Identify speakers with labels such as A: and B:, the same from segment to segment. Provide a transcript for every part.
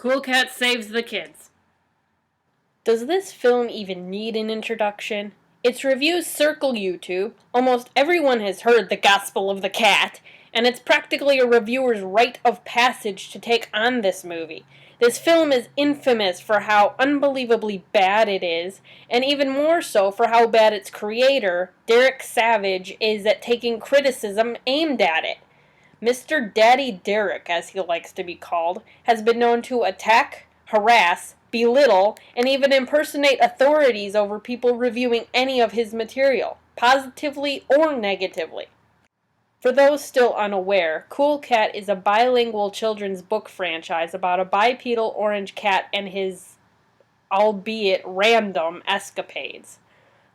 A: Cool Cat saves the kids. Does this film even need an introduction? Its reviews circle YouTube, almost everyone has heard The Gospel of the Cat, and it's practically a reviewer's rite of passage to take on this movie. This film is infamous for how unbelievably bad it is, and even more so for how bad its creator, Derek Savage, is at taking criticism aimed at it. Mr. Daddy Derek, as he likes to be called, has been known to attack, harass, belittle, and even impersonate authorities over people reviewing any of his material, positively or negatively. For those still unaware, Cool Cat is a bilingual children's book franchise about a bipedal orange cat and his, albeit random, escapades.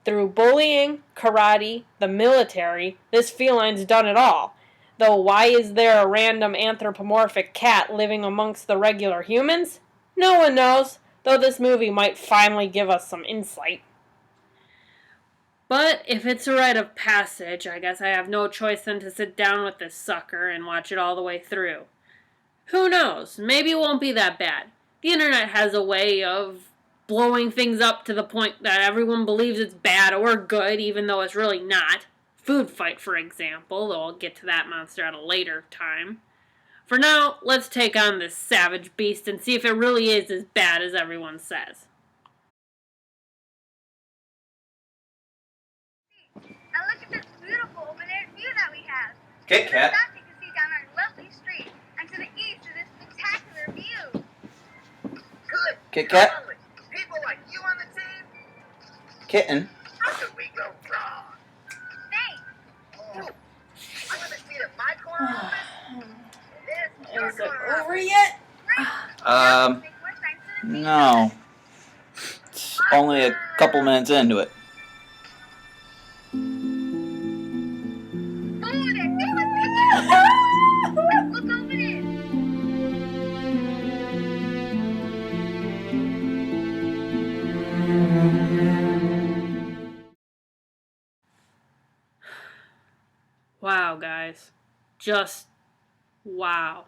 A: Through bullying, karate, the military, this feline's done it all. Though why is there a random anthropomorphic cat living amongst the regular humans? No one knows, though this movie might finally give us some insight. But if it's a rite of passage, I guess I have no choice than to sit down with this sucker and watch it all the way through. Who knows? Maybe it won't be that bad. The internet has a way of blowing things up to the point that everyone believes it's bad or good, even though it's really not. Food Fight, for example, though I'll get to that monster at a later time. For now, let's take on this savage beast and see if it really is as bad as everyone says.
B: And look at this beautiful open-air view that we have.
C: KitKat.
B: To the south, you can see down our lovely street, and to the east is this spectacular view.
C: Good.
D: KitKat.
C: People like you on the team.
D: Kitten.
C: How could we go wrong?
B: Thanks.
C: Oh, I'm gonna see if my corner opens. It is your
A: Is it
C: corner.
A: over yet?
B: Now, make more time for the view.
D: No. It's only a couple minutes into it.
B: Oh, there's David. Look over there.
A: Wow, guys. Just wow.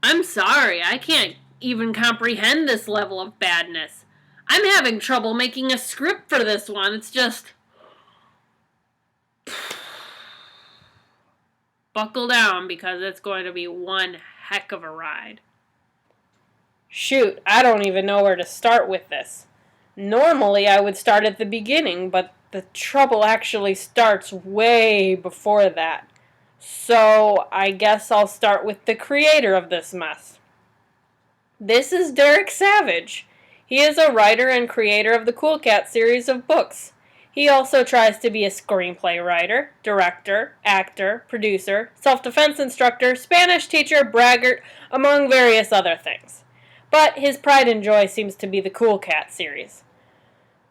A: I'm sorry, I can't even comprehend this level of badness. I'm having trouble making a script for this one. It's just... Buckle down, because it's going to be one heck of a ride. Shoot, I don't even know where to start with this. Normally I would start at the beginning, but the trouble actually starts way before that. So I guess I'll start with the creator of this mess. This is Derek Savage. He is a writer and creator of the Cool Cat series of books. He also tries to be a screenplay writer, director, actor, producer, self-defense instructor, Spanish teacher, braggart, among various other things. But his pride and joy seems to be the Cool Cat series.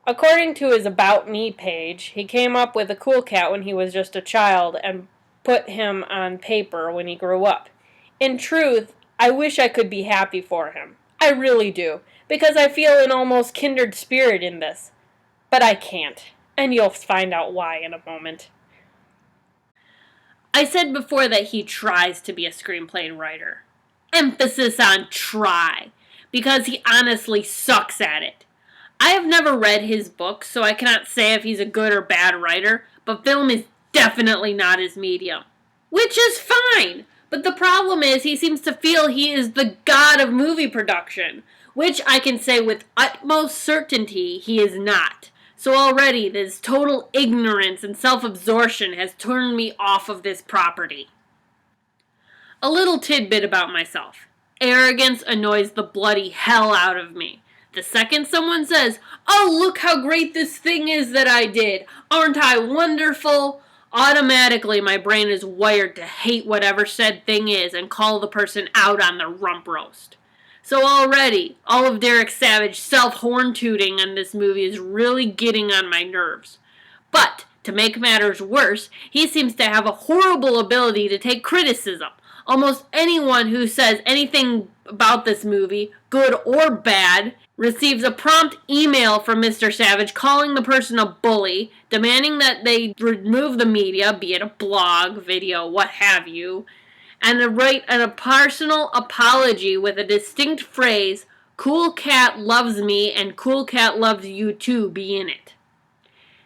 A: According to his About Me page, he came up with a Cool Cat when he was just a child and put him on paper when he grew up. In truth, I wish I could be happy for him. I really do, because I feel an almost kindred spirit in this. But I can't, and you'll find out why in a moment. I said before that he tries to be a screenplay writer. Emphasis on try, because he honestly sucks at it. I have never read his books, so I cannot say if he's a good or bad writer, but film is definitely not his medium. Which is fine, but the problem is he seems to feel he is the god of movie production, which I can say with utmost certainty he is not. So already this total ignorance and self-absorption has turned me off of this property. A little tidbit about myself. Arrogance annoys the bloody hell out of me. The second someone says, "Oh, look how great this thing is that I did. Aren't I wonderful?" Automatically, my brain is wired to hate whatever said thing is and call the person out on their rump roast. So already, all of Derek Savage's self-horn tooting on this movie is really getting on my nerves. But, to make matters worse, he seems to have a horrible ability to take criticism. Almost anyone who says anything about this movie, good or bad, receives a prompt email from Mr. Savage calling the person a bully, demanding that they remove the media, be it a blog, video, what have you, and to write a personal apology with a distinct phrase, "Cool Cat loves me and Cool Cat loves you too" be in it.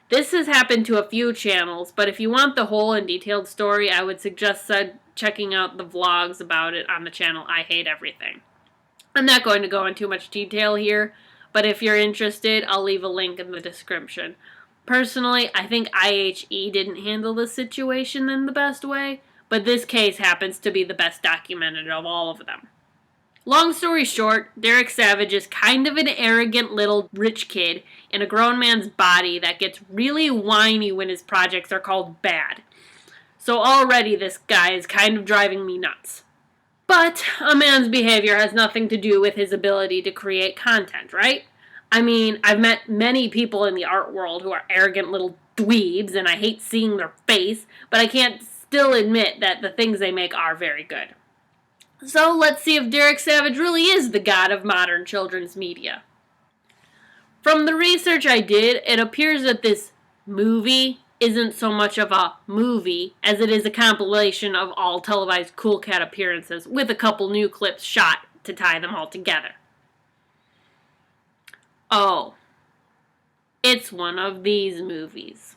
A: This has happened to a few channels, but if you want the whole and detailed story, I would suggest checking out the vlogs about it on the channel I Hate Everything. I'm not going to go into too much detail here, but if you're interested, I'll leave a link in the description. Personally, I think IHE didn't handle the situation in the best way, but this case happens to be the best documented of all of them. Long story short, Derek Savage is kind of an arrogant little rich kid in a grown man's body that gets really whiny when his projects are called bad. So already this guy is kind of driving me nuts. But a man's behavior has nothing to do with his ability to create content, right? I mean, I've met many people in the art world who are arrogant little dweebs, and I hate seeing their face, but I can't still admit that the things they make are very good. So let's see if Derek Savage really is the god of modern children's media. From the research I did, it appears that this movie isn't so much of a movie as it is a compilation of all televised Cool Cat appearances with a couple new clips shot to tie them all together. Oh, it's one of these movies.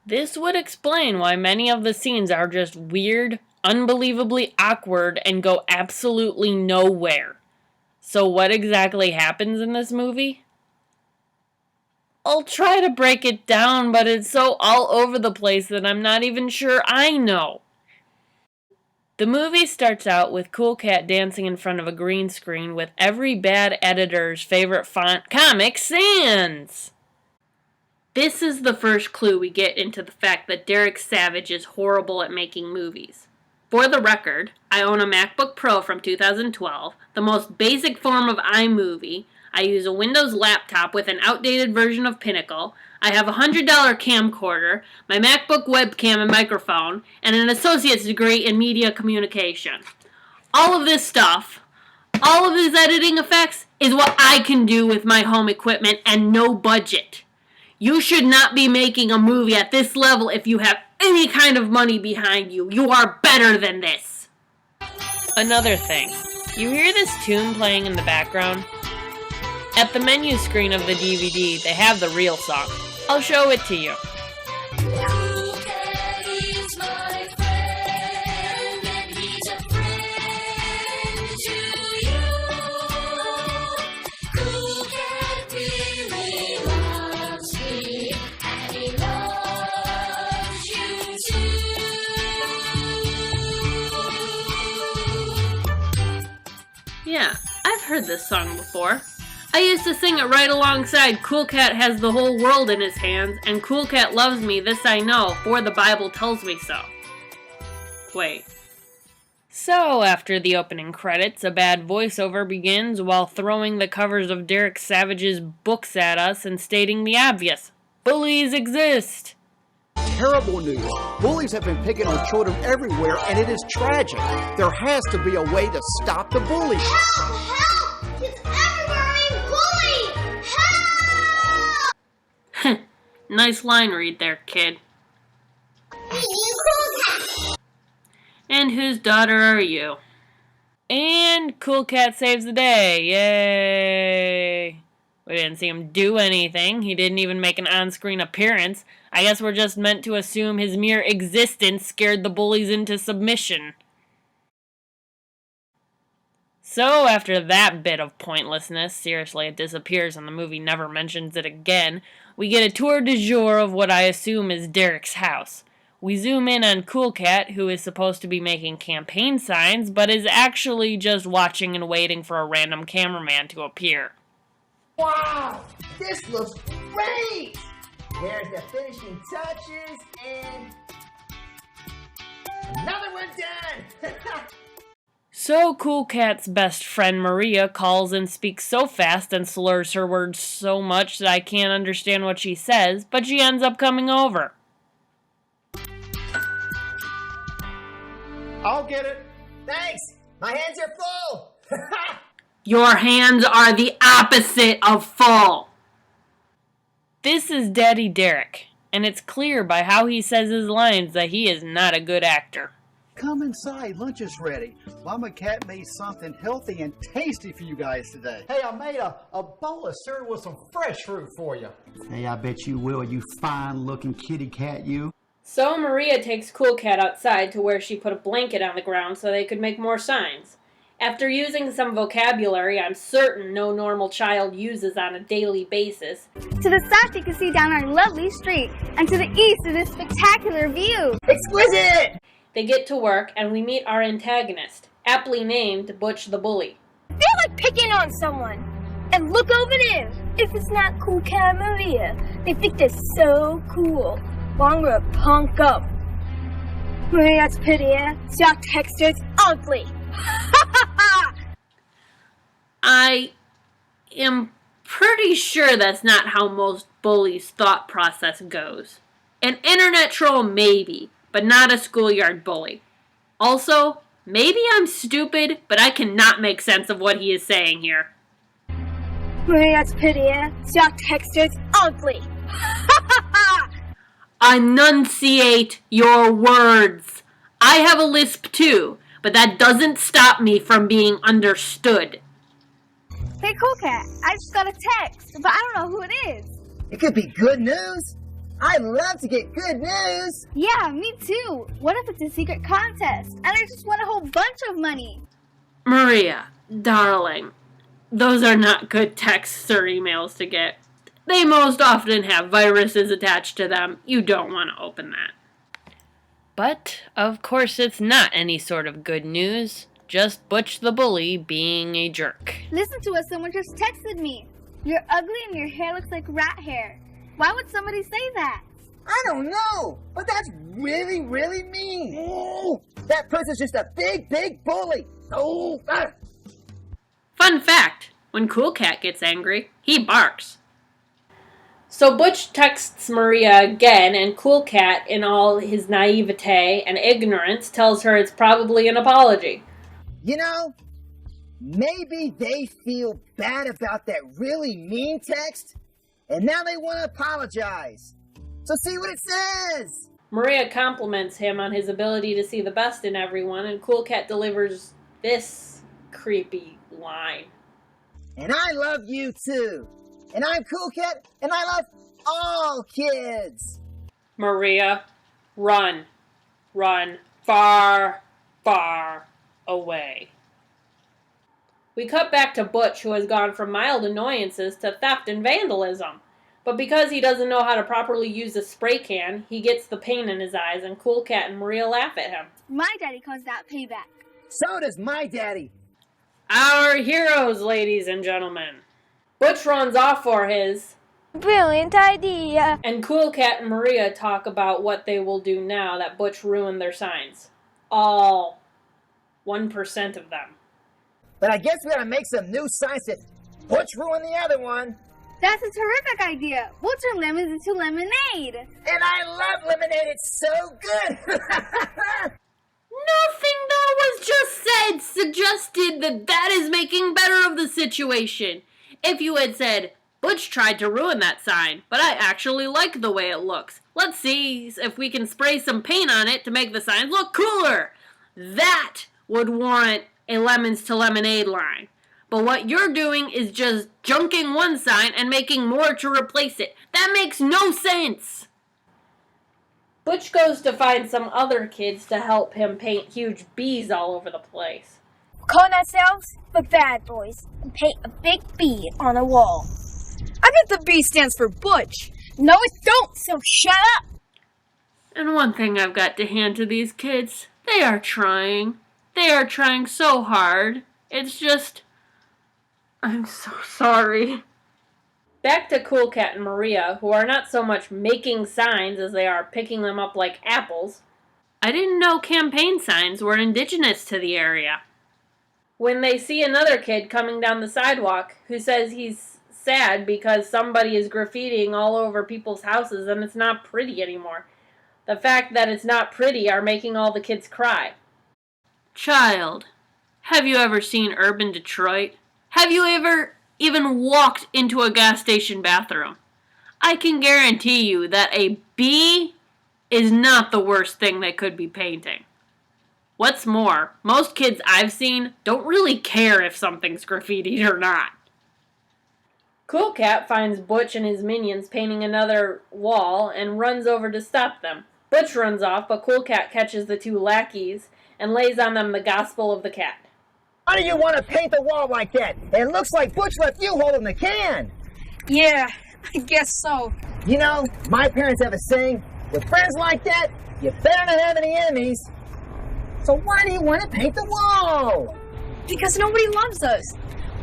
A: This would explain why many of the scenes are just weird, unbelievably awkward, and go absolutely nowhere. So what exactly happens in this movie? I'll try to break it down, but it's so all over the place that I'm not even sure I know. The movie starts out with Cool Cat dancing in front of a green screen with every bad editor's favorite font, Comic Sans! This is the first clue we get into the fact that Derek Savage is horrible at making movies. For the record, I own a MacBook Pro from 2012, the most basic form of iMovie. I use a Windows laptop with an outdated version of Pinnacle. I have a $100 camcorder, my MacBook webcam and microphone, and an associate's degree in media communication. All of this stuff, all of these editing effects, is what I can do with my home equipment and no budget. You should not be making a movie at this level if you have any kind of money behind you. You are better than this. Another thing, you hear this tune playing in the background? At the menu screen of the DVD, they have the real song. I'll show it to you. Yeah, I've heard this song before. I used to sing it right alongside Cool Cat Has the Whole World in His Hands and Cool Cat Loves Me, This I Know, for the Bible Tells Me So. Wait. So, after the opening credits, a bad voiceover begins while throwing the covers of Derek Savage's books at us and stating the obvious. Bullies exist!
E: Terrible news. Bullies have been picking on children everywhere, and it is tragic. There has to be a way to stop the bullies.
B: Help! Help! He's everywhere being bullied! Help!
A: Nice line read there, kid. And whose daughter are you? And Cool Cat saves the day. Yay! We didn't see him do anything. He didn't even make an on-screen appearance. I guess we're just meant to assume his mere existence scared the bullies into submission. So after that bit of pointlessness, seriously, it disappears and the movie never mentions it again, we get a tour de jour of what I assume is Derek's house. We zoom in on Cool Cat, who is supposed to be making campaign signs, but is actually just watching and waiting for a random cameraman to appear.
F: Wow, this looks great! There's the finishing touches, and another one done!
A: So Cool Cat's best friend Maria calls and speaks so fast and slurs her words so much that I can't understand what she says, but she ends up coming over.
F: I'll get it. Thanks, my hands are full!
A: Your hands are the opposite of full. This is Daddy Derek, and it's clear by how he says his lines that he is not a good actor.
E: come inside. Lunch is ready. Mama Cat made something healthy and tasty for you guys today.
F: Hey, I made a bowl of cereal with some fresh fruit for you.
E: Hey, I bet you will, you fine-looking kitty cat, you.
A: So Maria takes Cool Cat outside to where she put a blanket on the ground so they could make more signs. After using some vocabulary I'm certain no normal child uses on a daily basis,
B: To the south, you can see down our lovely street, and to the east is this spectacular view.
F: Exquisite!
A: they get to work and we meet our antagonist, aptly named Butch the Bully.
G: They're like picking on someone. And look over there. If it's not Cool Cat and Maria, they think they're so cool. Well, I'm gonna punk up. Maria's prettier, so our texture's ugly.
A: I am pretty sure that's not how most bullies' thought process goes. An internet troll maybe, but not a schoolyard bully. Also, maybe I'm stupid, but I cannot make sense of what he is saying here.
G: Maria's prettier, so our texture's ugly.
A: Enunciate your words. I have a lisp too, but that doesn't stop me from being understood.
B: Hey, Cool Cat, I just got a text, but I don't know who it is.
F: It could be good news. I love to get good news.
B: Yeah, me too. What if it's a secret contest, and I just won a whole bunch of money?
A: Maria, darling, those are not good texts or emails to get. They most often have viruses attached to them. You don't want to open that. But, of course, it's not any sort of good news. Just Butch the Bully being a jerk.
B: Listen to us, someone just texted me. You're ugly and your hair looks like rat hair. Why would somebody say that?
F: I don't know, but that's really, really mean. Oh, that person's just a big, big bully. Oh,
A: Fun fact, when Cool Cat gets angry, he barks. So Butch texts Maria again, and Cool Cat, in all his naivete and ignorance, tells her it's probably an apology.
F: You know, maybe they feel bad about that really mean text, and now they want to apologize. So see what it says.
A: Maria compliments him on his ability to see the best in everyone, and Cool Cat delivers this creepy line.
F: And I love you too. And I'm Cool Cat, and I love all kids.
A: Maria, run. Run far, far away. We cut back to Butch, who has gone from mild annoyances to theft and vandalism. But because he doesn't know how to properly use a spray can, he gets the pain in his eyes, and Cool Cat and Maria laugh at him.
B: My daddy calls that payback.
F: So does my daddy.
A: Our heroes, ladies and gentlemen. Butch runs off for his,
G: Brilliant idea.
A: and Cool Cat and Maria talk about what they will do now that Butch ruined their signs. All 1% of them.
F: But I guess we gotta make some new signs that Butch ruined the other one.
B: That's a terrific idea. We'll turn lemons into lemonade.
F: And I love lemonade. It's so good.
A: Nothing that was just said suggested that is making better of the situation. If you had said, Butch tried to ruin that sign, but I actually like the way it looks. Let's see if we can spray some paint on it to make the sign look cooler. That would warrant a lemons to lemonade line. But what you're doing is just junking one sign and making more to replace it. That makes no sense. Butch goes to find some other kids to help him paint huge bees all over the place.
G: We're calling ourselves the Bad Boys and paint a big bee on a wall.
H: I bet the B stands for Butch.
G: No, it don't, so shut up.
A: And one thing I've got to hand to these kids, they are trying. They are trying so hard. It's just, I'm so sorry. Back to Cool Cat and Maria, who are not so much making signs as they are picking them up like apples. I didn't know campaign signs were indigenous to the area. When they see another kid coming down the sidewalk who says he's sad because somebody is graffitiing all over people's houses and it's not pretty anymore. The fact that it's not pretty are making all the kids cry. Child, have you ever seen urban Detroit? Have you ever even walked into a gas station bathroom? I can guarantee you that a bee is not the worst thing they could be painting. What's more, most kids I've seen don't really care if something's graffitied or not. Cool Cat finds Butch and his minions painting another wall and runs over to stop them. Butch runs off, but Cool Cat catches the two lackeys and lays on them the Gospel of the Cat.
F: Why do you want to paint the wall like that? It looks like Butch left you holding the can.
H: Yeah, I guess so.
F: You know, my parents have a saying, with friends like that, you better not have any enemies. So why do you want to paint the wall?
H: Because nobody loves us.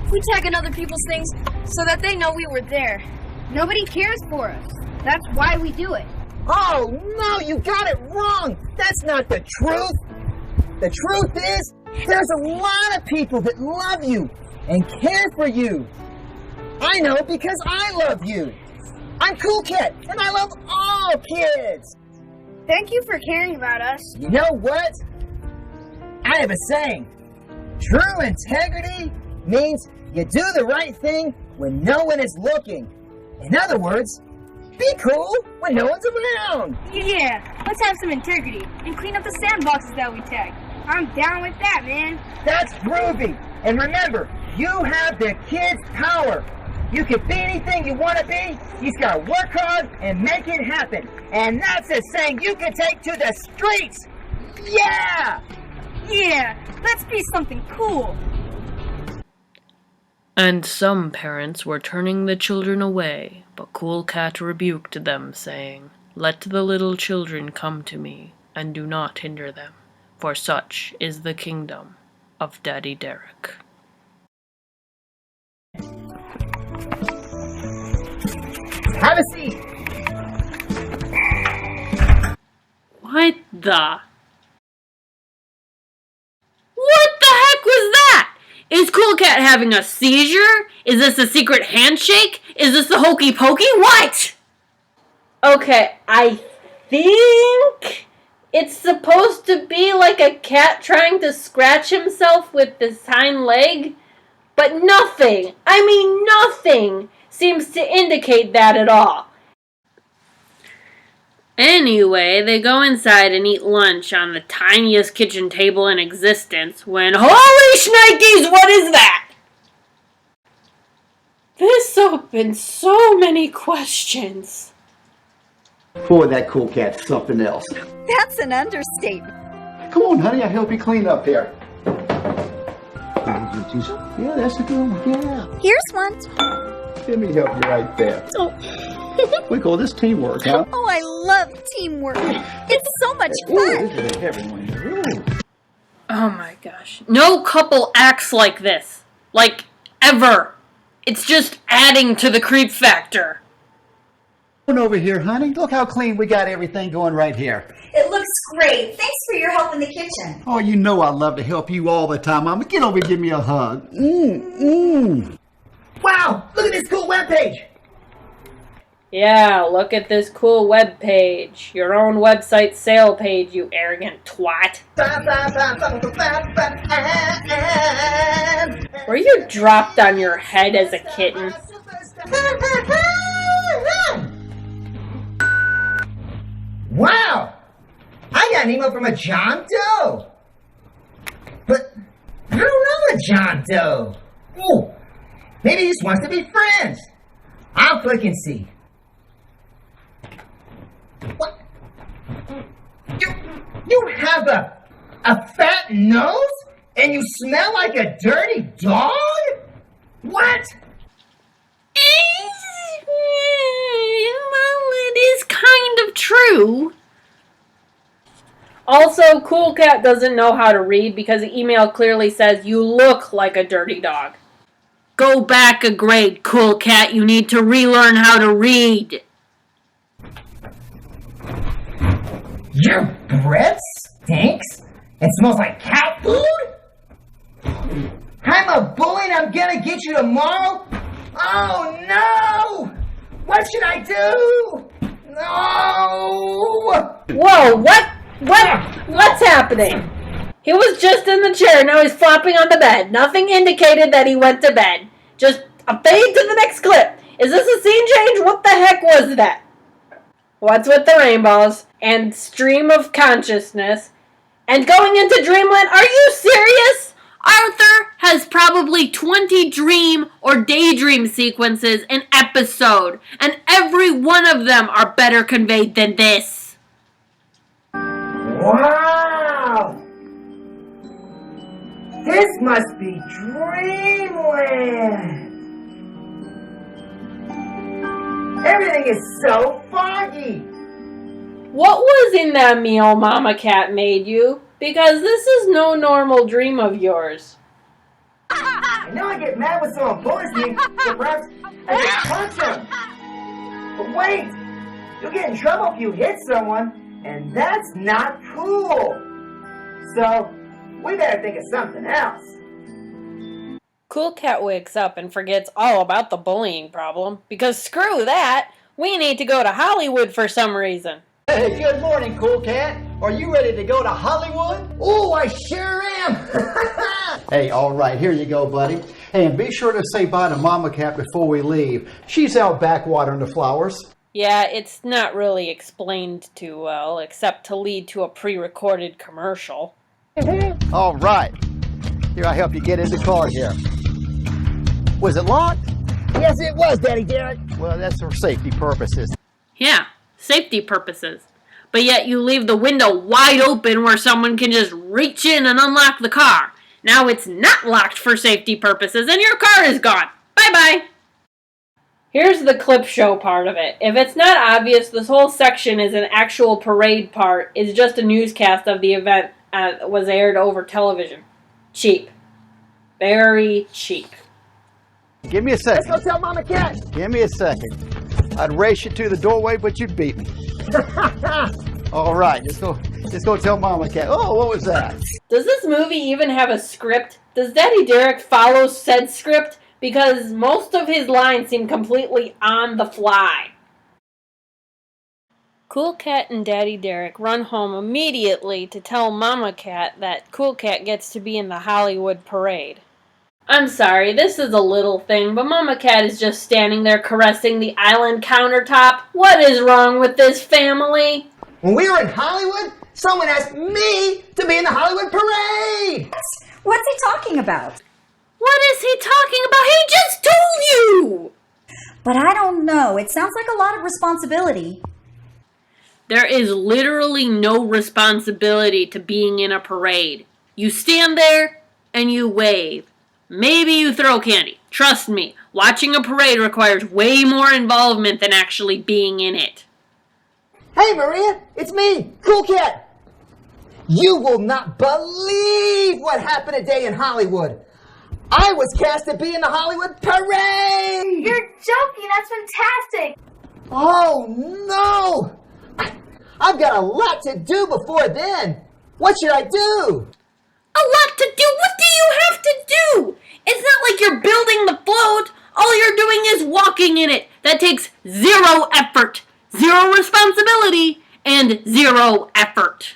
H: We tag on other people's things so that they know we were there.
B: Nobody cares for us. That's why we do it.
F: Oh, no, you got it wrong. That's not the truth. The truth is, there's a lot of people that love you and care for you. I know because I love you. I'm Cool Cat, and I love all kids.
B: Thank you for caring about us.
F: You know what? I have a saying. True integrity means you do the right thing when no one is looking. In other words, be cool when no one's around.
B: Yeah, let's have some integrity and clean up the sandboxes that we tag. I'm down with that, man.
F: That's groovy. And remember, you have the kid's power. You can be anything you want to be. You just gotta work hard and make it happen. And that's a saying you can take to the streets. Yeah!
B: Yeah, let's be something cool.
A: And some parents were turning the children away, but Cool Cat rebuked them, saying, "Let the little children come to me, and do not hinder them, for such is the kingdom of Daddy Derek."
F: Have a seat.
A: What the? What the heck was that? Is Cool Cat having a seizure? Is this a secret handshake? Is this the hokey pokey? What? Okay, I think it's supposed to be like a cat trying to scratch himself with his hind leg, but nothing, nothing seems to indicate that at all. Anyway, they go inside and eat lunch on the tiniest kitchen table in existence when, holy shnikes, what is that? This opened so many questions.
E: Boy, that Cool Cat's something else.
H: That's an understatement.
E: Come on, honey, I'll help you clean up here. Yeah, that's a good one, yeah.
H: Here's one.
E: Let me help you right there.
H: Oh.
E: We call this teamwork, huh?
H: Oh, I love teamwork. It's so much
E: Ooh,
H: fun.
E: this is a heavy one. Ooh.
A: Oh my gosh. No couple acts like this. Like, ever. It's just adding to the creep factor.
E: Come on over here, honey. Look how clean we got everything going right here.
I: It looks great. Thanks for your help in the kitchen.
E: Oh, you know I love to help you all the time, Mama. Get over and give me a hug.
F: Wow, look at this cool webpage.
A: Yeah, look at this cool web page. Your own website sale page, you arrogant twat. Were you dropped on your head as a kitten?
F: Wow, I got an email from a John Doe. But I don't know a John Doe. Ooh, maybe he just wants to be friends. I'll click and see. What? You have a fat nose and you smell like a dirty dog? What?
A: Well, it is kind of true. Also, Cool Cat doesn't know how to read because the email clearly says you look like a dirty dog. Go back a grade, Cool Cat. You need to relearn how to read.
F: Your breath stinks and smells like cat food? I'm a bully and I'm gonna get you tomorrow? Oh no! What should I do? No!
A: Whoa, what's happening? He was just in the chair, now he's flopping on the bed. Nothing indicated that he went to bed. Just a fade to the next clip. Is this a scene change? What the heck was that? What's with the rainbows and stream of consciousness And going into Dreamland, are you serious? Arthur has probably 20 dream or daydream sequences an episode, and every one of them are better conveyed than this.
F: Wow! This must be dreamland! Everything is so foggy!
A: What was in that meal Mama Cat made you? Because this is no normal dream of yours.
F: I know I get mad when someone bullies me, so perhaps I just punch them. But wait! You'll get in trouble if you hit someone, and that's not cool! So, we better think of something else.
A: Cool Cat wakes up and forgets all about the bullying problem, because screw that! We need to go to Hollywood for some reason.
E: Hey, good morning, Cool Cat. Are you ready to go to Hollywood?
F: Oh, I sure am!
E: Hey, all right, here you go, buddy. Hey, and be sure to say bye to Mama Cat before we leave. She's out back watering the flowers.
A: Yeah, it's not really explained too well, except to lead to a pre-recorded commercial.
E: All right. Here, I help you get in the car here. Was it locked?
F: Yes, it was, Daddy Derek.
E: Well, that's for safety purposes.
A: Yeah, safety purposes. But yet you leave the window wide open where someone can just reach in and unlock the car. Now it's not locked for safety purposes and your car is gone. Bye-bye. Here's the clip show part of it. If it's not obvious, this whole section is an actual parade part. It's just a newscast of the event was aired over television. Cheap. Very cheap.
E: Give me a second.
F: Let's go tell Mama Cat.
E: Give me a second. I'd race you to the doorway, but you'd beat me. All right, let's go tell Mama Cat. Oh, what was that?
A: Does this movie even have a script? Does Daddy Derek follow said script? Because most of his lines seem completely on the fly. Cool Cat and Daddy Derek run home immediately to tell Mama Cat that Cool Cat gets to be in the Hollywood parade. I'm sorry, this is a little thing, but Mama Cat is just standing there caressing the island countertop. What is wrong with this family?
F: When we were in Hollywood, someone asked me to be in the Hollywood parade!
I: What's he talking about?
A: What is he talking about? He just told you!
I: But I don't know. It sounds like a lot of responsibility.
A: There is literally no responsibility to being in a parade. You stand there and you wave. Maybe you throw candy. Trust me, watching a parade requires way more involvement than actually being in it.
F: Hey, Maria, it's me, Cool Cat. You will not believe what happened today in Hollywood. I was cast to be in the Hollywood parade!
B: You're joking. That's fantastic.
F: Oh, no! I've got a lot to do before then. What should I do?
A: A lot to do? What do you have to do? It's not like you're building the float. All you're doing is walking in it. That takes 0 effort, 0 responsibility, and 0 effort.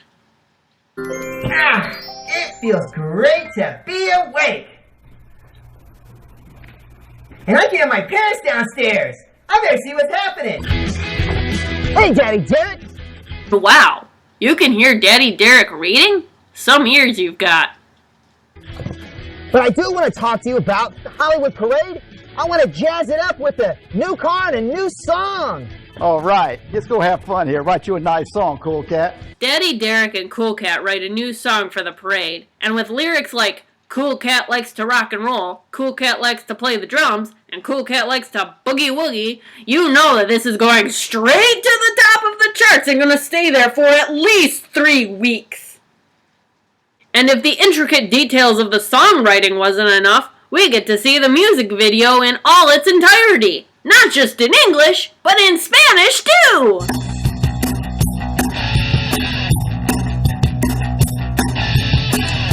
F: It feels great to be awake. And I can hear my parents downstairs. I better see what's happening. Hey, Daddy Derek.
A: Wow, you can hear Daddy Derek reading? Some ears you've got.
F: But I do want to talk to you about the Hollywood parade. I want to jazz it up with a new car and a new song.
E: All right, let's go have fun here. Write you a nice song, Cool Cat.
A: Daddy Derek and Cool Cat write a new song for the parade, and with lyrics like, Cool Cat likes to rock and roll, Cool Cat likes to play the drums, and Cool Cat likes to boogie woogie, you know that this is going straight to the top of the charts and gonna stay there for at least 3 weeks. And if the intricate details of the songwriting wasn't enough, we get to see the music video in all its entirety. Not just in English, but in Spanish too!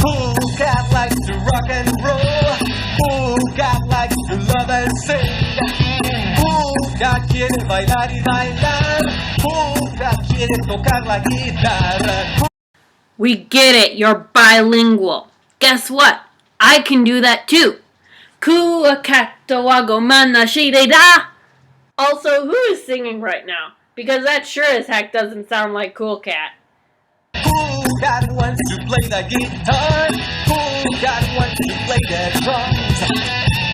J: Cool Cat likes to rock and roll. Cool Cat likes to love and sing. Cool Cat quiere bailar y bailar. Cool Cat quiere tocar la guitarra.
A: We get it, you're bilingual. Guess what? I can do that too. Also, who is singing right now? Because that sure as heck doesn't sound like Cool Cat.
J: Cool Cat wants to play the guitar? Who cat wants to play the drums?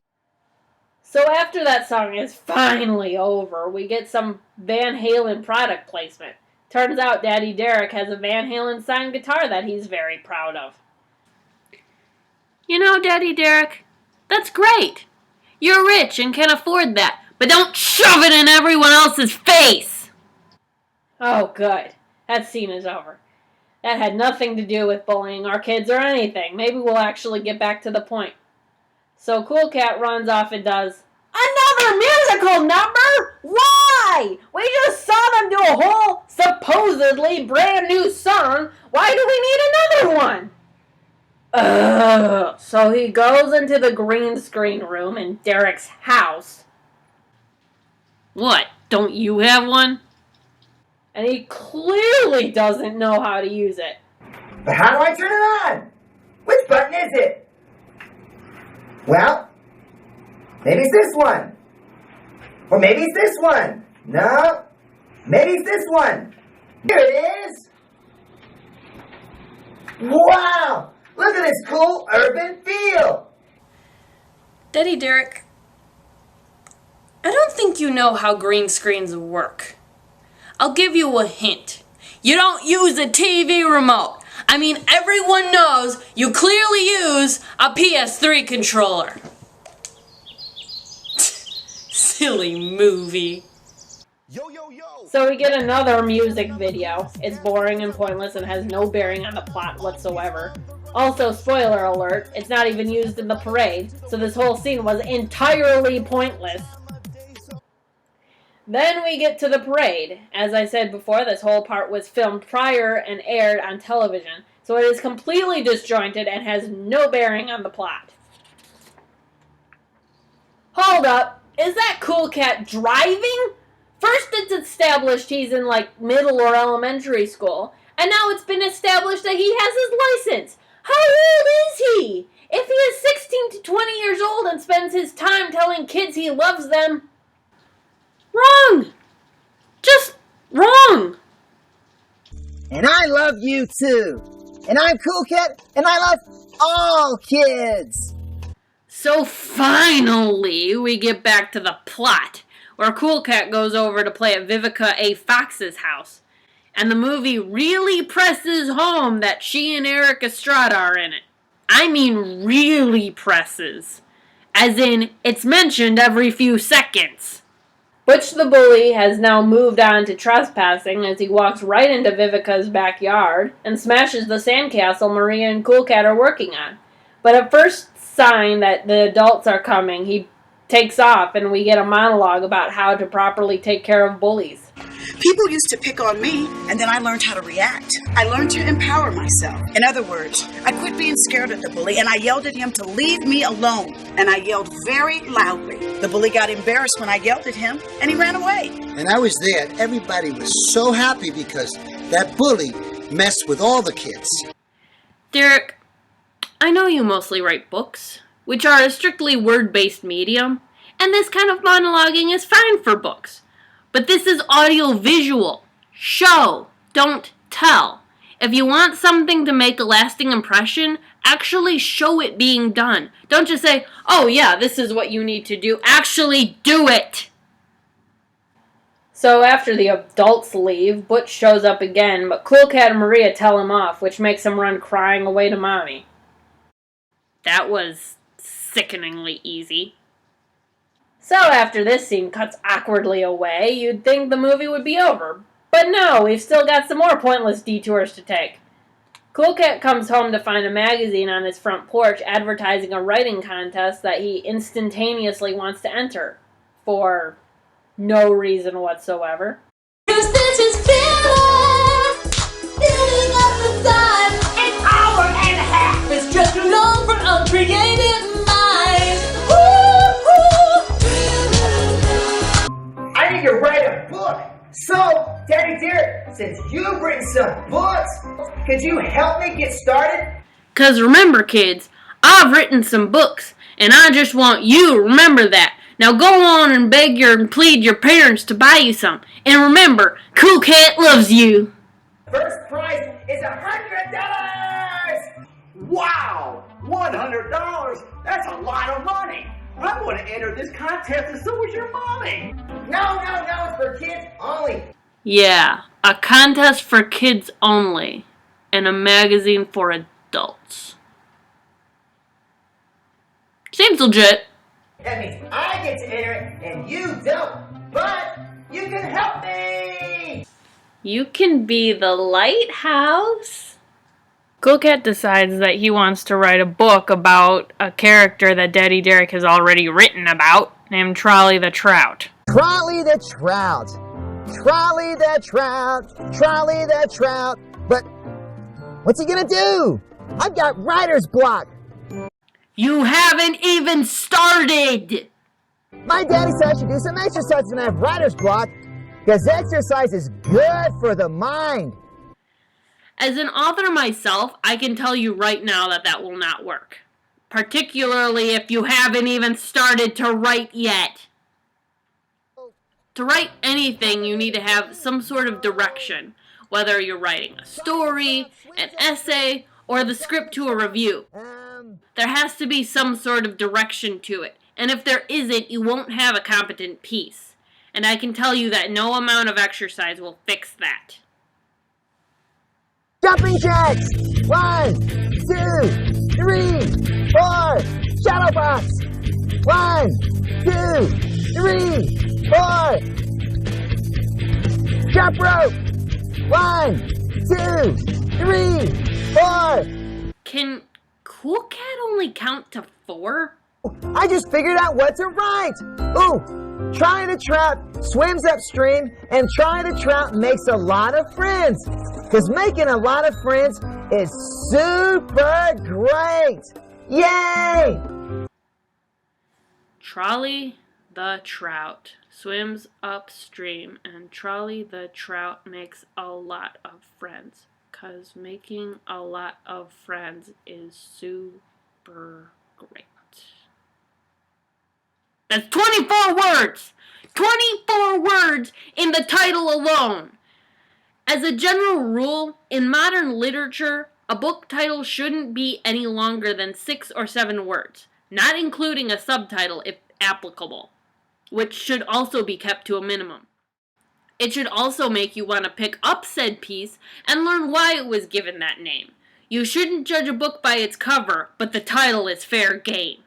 A: So after that song is finally over, we get some Van Halen product placement. Turns out Daddy Derek has a Van Halen signed guitar that he's very proud of. You know, Daddy Derek, that's great. You're rich and can afford that, but don't shove it in everyone else's face! Oh, good. That scene is over. That had nothing to do with bullying our kids or anything. Maybe we'll actually get back to the point. So Cool Cat runs off and does another musical number? Why? We just saw them do a whole supposedly brand new song. Why do we need another one? So he goes into the green screen room in Derek's house. What? Don't you have one? And he clearly doesn't know how to use it.
F: But how do I turn it on? Which button is it? Well, maybe it's this one. Or maybe it's this one. No. Maybe it's this one. Here it is. Wow. Look at this cool urban feel.
H: Daddy Derek, I don't think you know how green screens work. I'll give you a hint. You don't use a TV remote. I mean, everyone knows you clearly use a PS3 controller. Silly movie.
A: So we get another music video. It's boring and pointless and has no bearing on the plot whatsoever. Also, spoiler alert, it's not even used in the parade, so this whole scene was entirely pointless. Then we get to the parade. As I said before, this whole part was filmed prior and aired on television, so it is completely disjointed and has no bearing on the plot. Hold up, is that Cool Cat driving? First it's established he's in middle or elementary school, and now it's been established that he has his license. How old is he? If he is 16 to 20 years old and spends his time telling kids he loves them, wrong. Just wrong.
F: And I love you too. And I'm Cool Cat, and I love all kids.
A: So finally, we get back to the plot, where Cool Cat goes over to play at Vivica A. Fox's house. And the movie really presses home that she and Eric Estrada are in it. I mean really presses. As in, it's mentioned every few seconds. Butch the Bully has now moved on to trespassing as he walks right into Vivica's backyard and smashes the sandcastle Maria and Cool Cat are working on. But at first sign that the adults are coming, he takes off and we get a monologue about how to properly take care of bullies.
K: People used to pick on me, and then I learned how to react. I learned to empower myself. In other words, I quit being scared of the bully, and I yelled at him to leave me alone. And I yelled very loudly. The bully got embarrassed when I yelled at him, and he ran away.
L: And I was there. Everybody was so happy because that bully messed with all the kids.
A: Derek, I know you mostly write books, which are a strictly word-based medium, and this kind of monologuing is fine for books. But this is audio-visual. Show, don't tell. If you want something to make a lasting impression, actually show it being done. Don't just say, oh yeah, this is what you need to do. Actually do it! So after the adults leave, Butch shows up again, but Cool Cat and Maria tell him off, which makes him run crying away to Mommy. That was sickeningly easy. So after this scene cuts awkwardly away, you'd think the movie would be over. But no, we've still got some more pointless detours to take. Cool Cat comes home to find a magazine on his front porch advertising a writing contest that he instantaneously wants to enter. For no reason whatsoever.
J: Building up the time, an hour and a half is just too long for uncreative minds.
F: I need to write a book. So, Daddy Derek, since you've written some books, could you help me get started?
A: 'Cause remember, kids, I've written some books, and I just want you to remember that. Now go on and beg and plead your parents to buy you some. And remember, Cool Cat loves you.
F: First prize is is $100! Wow! $100? That's a lot of money! I want to enter this contest and so is your mommy! No, it's for kids only!
A: Yeah, a contest for kids only, and a magazine for adults. Seems legit.
F: That means I get to enter it and you don't, but you can help me!
A: You can be the lighthouse. KitKat decides that he wants to write a book about a character that Daddy Derek has already written about, named Trolley the Trout.
F: Trolley the Trout. Trolley the Trout. Trolley the Trout. But what's he gonna do? I've got writer's block.
A: You haven't even started!
F: My daddy said I should do some exercise when I have writer's block, because exercise is good for the mind.
A: As an author myself, I can tell you right now that that will not work. Particularly if you haven't even started to write yet. To write anything, you need to have some sort of direction, whether you're writing a story, an essay, or the script to a review. There has to be some sort of direction to it, and if there isn't, you won't have a competent piece. And I can tell you that no amount of exercise will fix that.
F: Jumping jacks! 1, 2, 3, 4! Shadow box! 1, 2, 3, 4! Jump rope! 1, 2, 3, 4!
A: Can KitKat only count to 4?
F: I just figured out what to write! Ooh! Trolley the Trout swims upstream, and Trolley the Trout makes a lot of friends. Because making a lot of friends is super great! Yay!
A: Trolley the Trout swims upstream, and Trolley the Trout makes a lot of friends. Because making a lot of friends is super great. That's 24 words! 24 words in the title alone! As a general rule, in modern literature, a book title shouldn't be any longer than 6 or 7 words, not including a subtitle if applicable, which should also be kept to a minimum. It should also make you want to pick up said piece and learn why it was given that name. You shouldn't judge a book by its cover, but the title is fair game.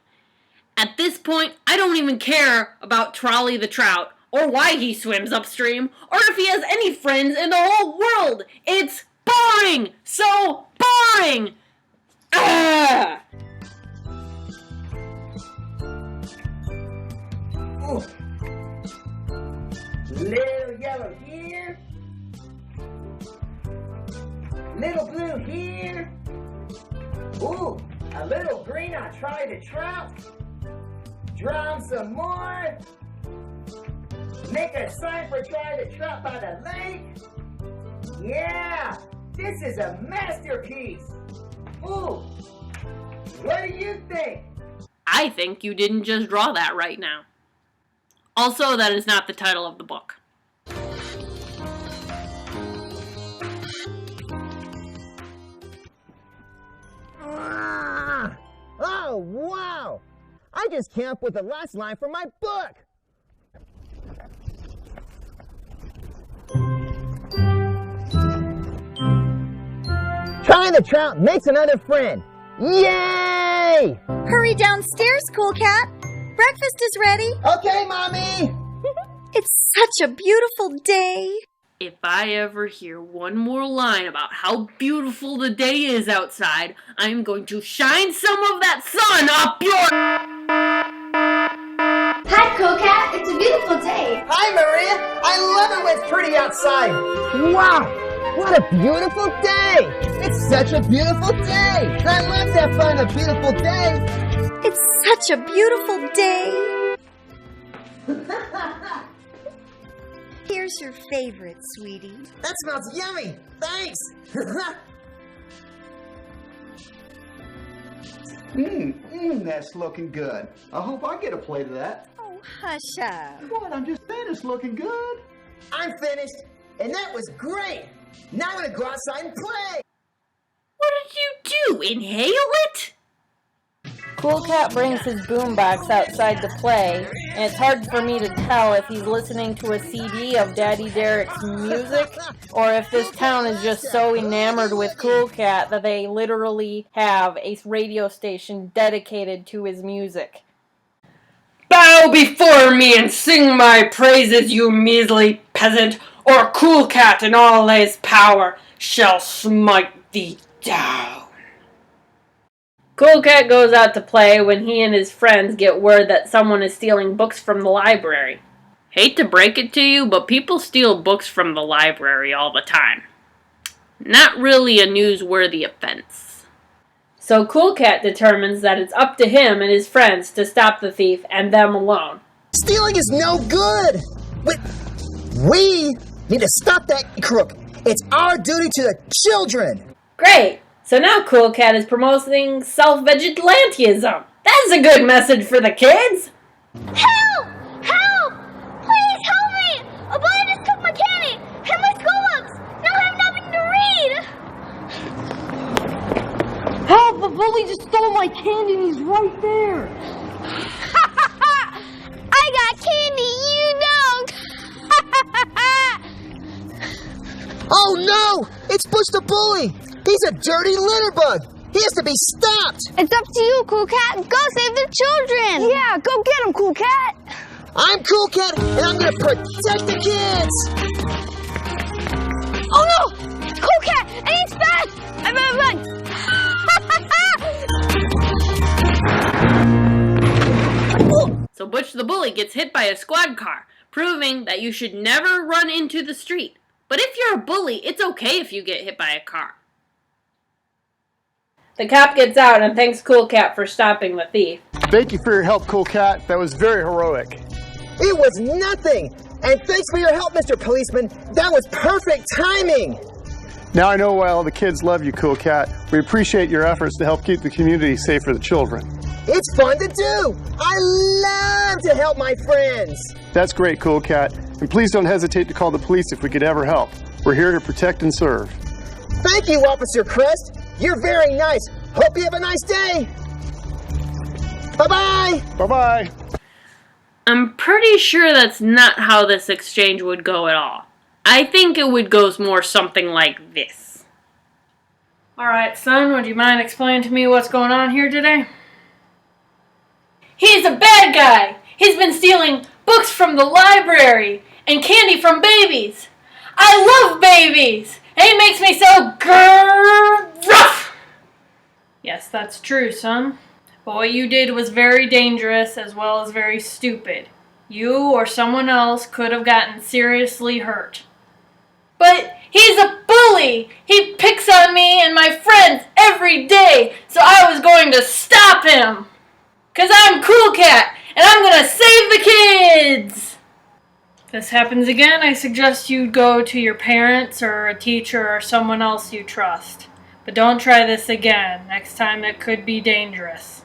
A: At this point, I don't even care about Trolley the Trout, or why he swims upstream, or if he has any friends in the whole world. It's boring! So boring! Ugh!
F: Ooh. Little yellow here. Little blue here. Ooh, a little green on Trolley the Trout. Drown some more. Make a sign for Trolley the Trout by the lake. Yeah, this is a masterpiece. Ooh, what do you think?
A: I think you didn't just draw that right now. Also, that is not the title of the book.
F: Oh, wow! I just came up with the last line from my book. Trolley the Trout makes another friend. Yay!
I: Hurry downstairs, KitKat. Breakfast is ready.
F: Okay, Mommy.
I: It's such a beautiful day.
A: If I ever hear one more line about how beautiful the day is outside, I'm going to shine some of that sun up your...
B: Hi, KitKat. It's a beautiful day.
F: Hi, Maria. I love it when it's pretty outside. Wow, what a beautiful day. It's such a beautiful day. I love that fun, a beautiful day.
I: It's such a beautiful day. Here's your favorite, sweetie.
F: That smells yummy. Thanks.
E: That's looking good. I hope I get a plate of that.
I: Oh, hush up.
E: What? I'm just saying it's looking good.
F: I'm finished, and that was great. Now I'm gonna go outside and play.
A: What did you do? Inhale it?
H: Cool Cat brings his boombox outside to play, and it's hard for me to tell if he's listening to a CD of Daddy Derek's music, or if this town is just so enamored with Cool Cat that they literally have a radio station dedicated to his music.
A: Bow before me and sing my praises, you measly peasant, or Cool Cat in all his power shall smite thee down. Cool Cat goes out to play when he and his friends get word that someone is stealing books from the library. Hate to break it to you, but people steal books from the library all the time. Not really a newsworthy offense. So Cool Cat determines that it's up to him and his friends to stop the thief and them alone.
F: Stealing is no good! We need to stop that crook. It's our duty to the children.
A: Great! So now Cool Cat is promoting self-vigilantism. That's a good message for the kids!
B: Help! Help! Please help me! A bully just took my candy and my school books! Now I have nothing to read!
G: Help! The bully just stole my candy and he's right there!
B: I got candy, you don't!
F: Oh no! It's Bush the Bully! He's a dirty litter bug! He has to be stopped!
B: It's up to you, Cool Cat. Go save the children!
G: Yeah, go get him, Cool Cat!
F: I'm Cool Cat, and I'm gonna protect the kids!
B: Oh no! It's Cool Cat, and he's fast! I better run!
A: So Butch the Bully gets hit by a squad car, proving that you should never run into the street. But if you're a bully, it's okay if you get hit by a car. The cop gets out and thanks Cool Cat for stopping the thief.
E: Thank you for your help, Cool Cat. That was very heroic.
F: It was nothing! And thanks for your help, Mr. Policeman. That was perfect timing!
E: Now I know why all the kids love you, Cool Cat. We appreciate your efforts to help keep the community safe for the children.
F: It's fun to do! I love to help my friends!
E: That's great, Cool Cat. And please don't hesitate to call the police if we could ever help. We're here to protect and serve.
F: Thank you, Officer Crest. You're very nice. Hope you have a nice day. Bye-bye.
E: Bye-bye.
A: I'm pretty sure that's not how this exchange would go at all. I think it would go more something like this. Alright, son, would you mind explaining to me what's going on here today? He's a bad guy! He's been stealing books from the library and candy from babies! I love babies! And he makes me so rough! Yes, that's true, son. But what you did was very dangerous as well as very stupid. You or someone else could have gotten seriously hurt. But he's a bully! He picks on me and my friends every day, so I was going to stop him! 'Cause I'm Cool Cat, and I'm gonna save the kids! If this happens again, I suggest you go to your parents or a teacher or someone else you trust. But don't try this again. Next time it could be dangerous.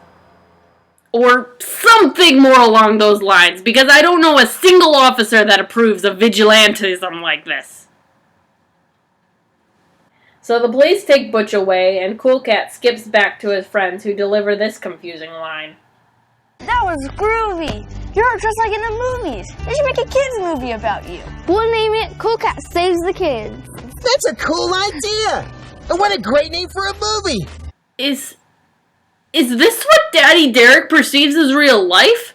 A: Or something more along those lines, because I don't know a single officer that approves of vigilantism like this. So the police take Butch away, and Cool Cat skips back to his friends who deliver this confusing line.
G: That was groovy. You're just like in the movies. They should make a kids movie about you.
B: We'll name it Cool Cat Saves the Kids.
F: That's a cool idea. And what a great name for a movie.
A: Is this what Daddy Derek perceives as real life?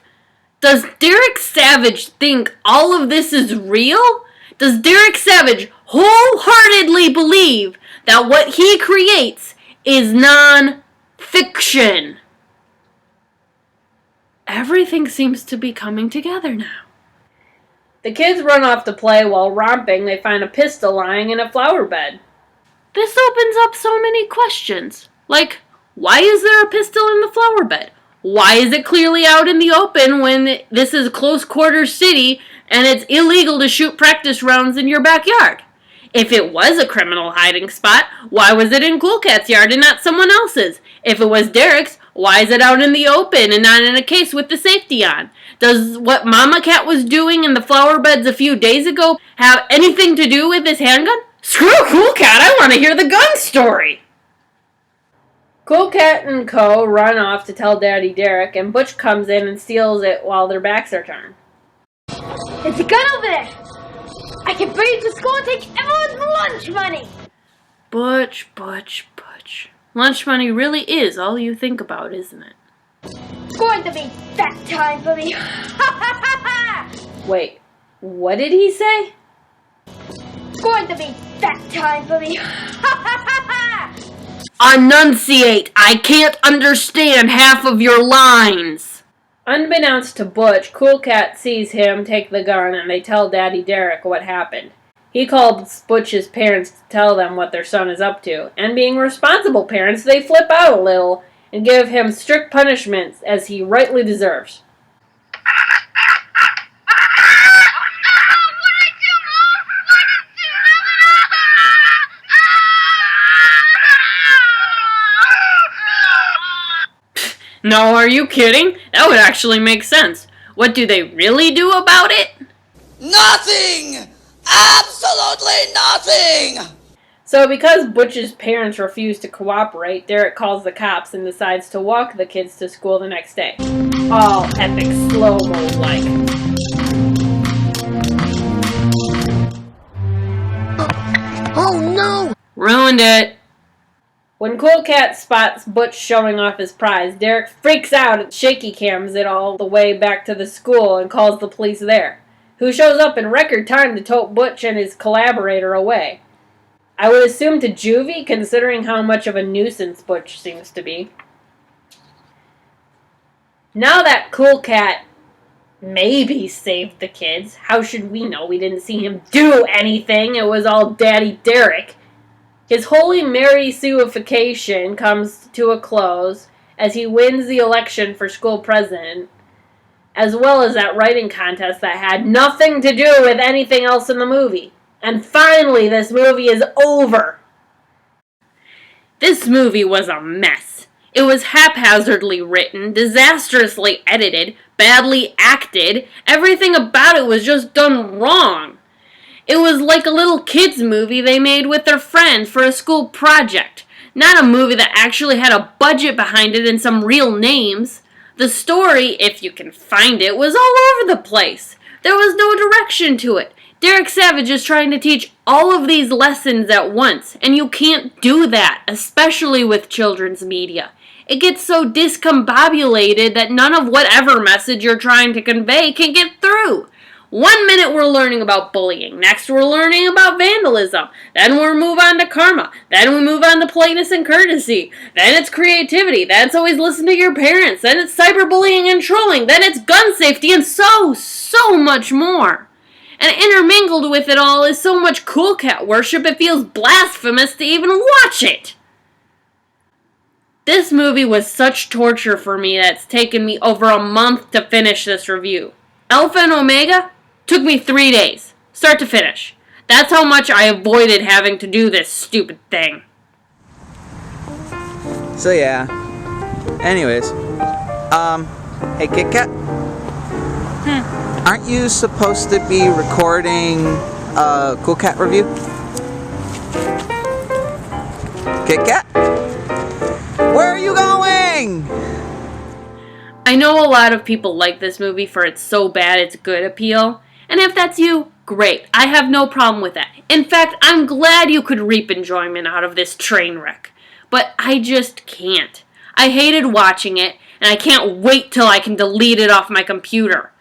A: Does Derek Savage think all of this is real? Does Derek Savage wholeheartedly believe that what he creates is non-fiction? Everything seems to be coming together now. The kids run off to play. While romping, they find a pistol lying in a flower bed. This opens up so many questions. Like, why is there a pistol in the flower bed? Why is it clearly out in the open when this is a close-quarters city and it's illegal to shoot practice rounds in your backyard? If it was a criminal hiding spot, why was it in Cool Cat's yard and not someone else's? If it was Derek's, why is it out in the open and not in a case with the safety on? Does what Mama Cat was doing in the flower beds a few days ago have anything to do with this handgun? Screw Cool Cat, I want to hear the gun story! Cool Cat and Co. run off to tell Daddy Derek, and Butch comes in and steals it while their backs are turned.
G: It's a gun over there! I can bring it to school and take everyone's lunch money!
A: Butch. Lunch money really is all you think about, isn't it?
G: It's going to be that time for me!
A: Wait, what did he say?
G: It's going to be that time for me!
A: Enunciate! I can't understand half of your lines! Unbeknownst to Butch, Cool Cat sees him take the gun and they tell Daddy Derek what happened. He calls Butch's parents to tell them what their son is up to, and being responsible parents, they flip out a little and give him strict punishments as he rightly deserves. No, are you kidding? That would actually make sense. What do they really do about it?
M: Nothing! Absolutely nothing!
A: So because Butch's parents refuse to cooperate, Derek calls the cops and decides to walk the kids to school the next day. All epic slow-mo like.
L: Oh no!
A: Ruined it. When Cool Cat spots Butch showing off his prize, Derek freaks out and shaky cams it all the way back to the school and calls the police there, who shows up in record time to tote Butch and his collaborator away. I would assume to juvie, considering how much of a nuisance Butch seems to be. Now that Cool Cat maybe saved the kids, how should we know? We didn't see him do anything. It was all Daddy Derek. His Holy Mary Suification comes to a close as he wins the election for school president, as well as that writing contest that had nothing to do with anything else in the movie. And finally, this movie is over. This movie was a mess. It was haphazardly written, disastrously edited, badly acted. Everything about it was just done wrong. It was like a little kids movie they made with their friends for a school project. Not a movie that actually had a budget behind it and some real names. The story, if you can find it, was all over the place. There was no direction to it. Derek Savage is trying to teach all of these lessons at once, and you can't do that, especially with children's media. It gets so discombobulated that none of whatever message you're trying to convey can get through. 1 minute we're learning about bullying, next we're learning about vandalism, then we move on to karma, then we move on to politeness and courtesy, then it's creativity, then it's always listen to your parents, then it's cyberbullying and trolling, then it's gun safety, and so much more. And intermingled with it all is so much Cool Cat worship it feels blasphemous to even watch it. This movie was such torture for me that it's taken me over a month to finish this review. Alpha and Omega took me 3 days, start to finish. That's how much I avoided having to do this stupid thing.
N: So yeah. Anyways, hey KitKat. Aren't you supposed to be recording a Cool Cat review? KitKat? Where are you going?
A: I know a lot of people like this movie for its so bad it's good appeal, and if that's you, great. I have no problem with that. In fact, I'm glad you could reap enjoyment out of this train wreck. But I just can't. I hated watching it, and I can't wait till I can delete it off my computer.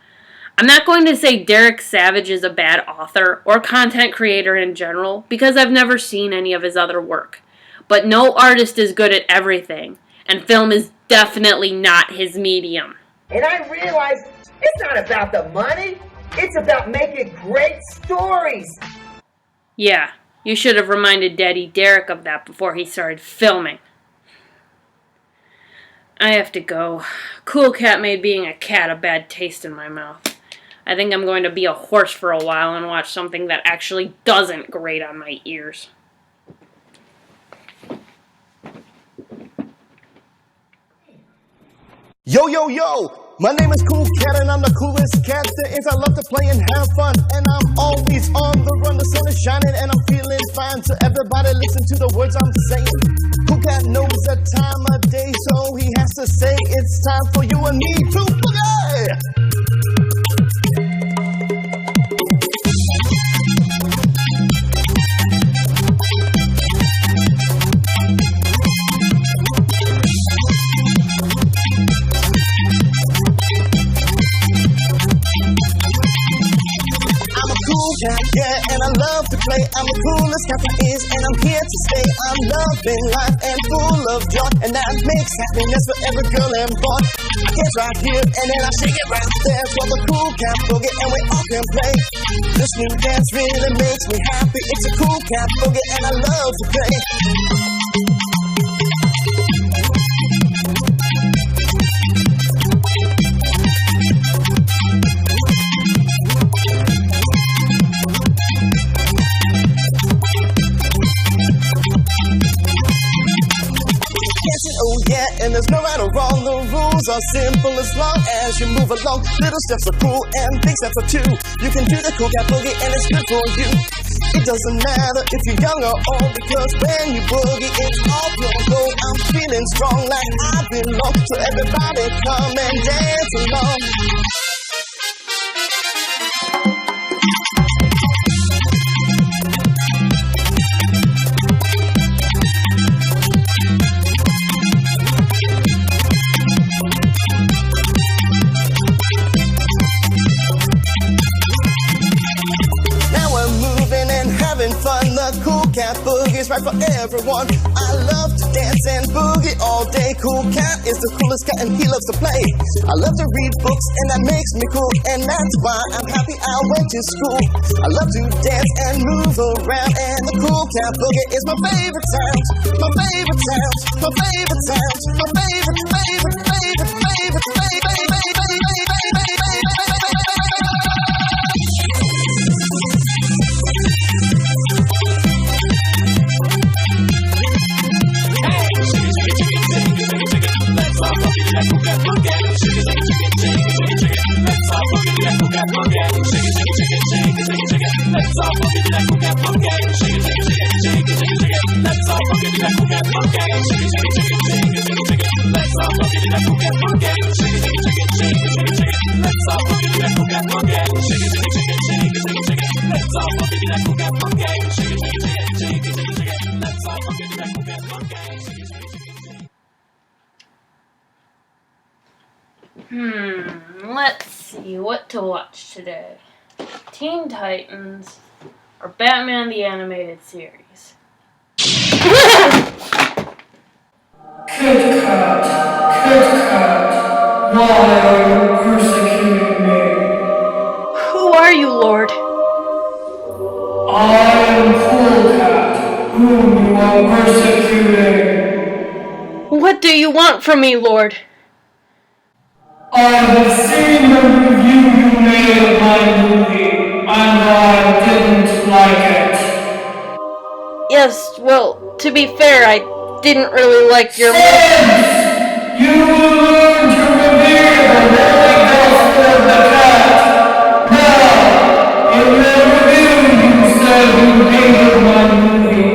A: I'm not going to say Derek Savage is a bad author or content creator in general, because I've never seen any of his other work. But no artist is good at everything, and film is definitely not his medium.
F: And I realized it's not about the money. It's about making great stories.
A: Yeah, you should have reminded Daddy Derek of that before he started filming. I have to go. Cool Cat made being a cat a bad taste in my mouth. I think I'm going to be a horse for a while and watch something that actually doesn't grate on my ears.
J: Yo, yo, yo! My name is Cool Cat and I'm the coolest cat there is. I love to play and have fun, and I'm always on the run. The sun is shining and I'm feeling fine. So everybody listen to the words I'm saying. Cool Cat knows the time of day, so he has to say it's time for you and me to boogie. Yeah, and I love to play. I'm the coolest cat there is, and I'm here to stay. I'm loving life and full of joy, and that makes happiness for every girl and boy. I dance right here, and then I shake it right there for the Cool Cat Boogie, and we all can play. This new dance really makes me happy. It's a Cool Cat Boogie, and I love to play. Oh yeah, and there's no right or wrong. The rules are simple as long as you move along. Little steps are cool and big steps are too. You can do the Cool Cat Boogie and it's good for you. It doesn't matter if you're young or old, because when you boogie, it's all pure gold. I'm feeling strong like I belong, so everybody come and dance along. Fun, the Cool Cat Boogie's right for everyone. I love to dance and boogie all day. Cool Cat is the coolest cat and he loves to play. I love to read books and that makes me cool, and that's why I'm happy I went to school. I love to dance and move around, and the Cool Cat Boogie is my favorite sound. My favorite sound. My favorite sound. My favorite, favorite, favorite, favorite, favorite, favorite, favorite.
A: Let's see what to watch today. Teen Titans or Batman the Animated Series.
O: KitKat, KitKat, why are you persecuting me?
H: Who are you, Lord?
O: I am Cool Cat, whom you are persecuting.
H: What do you want from me, Lord?
O: I have seen the review you made of my movie, and I didn't like it.
H: Yes, well, to be fair, I didn't really like your movie.
O: You will learn to revere the holy gospel of the cat. Now, in your review you said you hated my movie.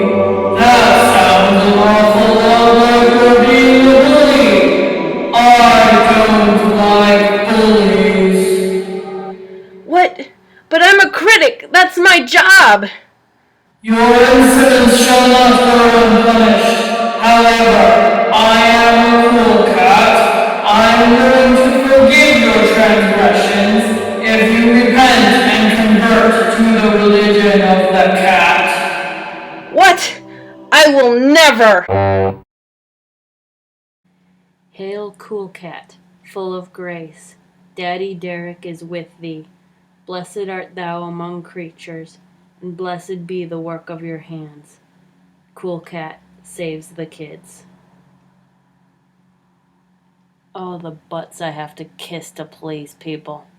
O: That sounds an awful lot like you're being a bully. I don't like bullies.
H: What? But I'm a critic. That's my job.
O: Your incidents shall not go unpunished. However, I am a Cool Cat. I am willing to forgive your transgressions if you repent and convert to the religion of the cat.
H: What? I will never!
A: Hail, Cool Cat, full of grace. Daddy Derek is with thee. Blessed art thou among creatures, and blessed be the work of your hands. Cool Cat saves the kids. Oh, the butts I have to kiss to please people.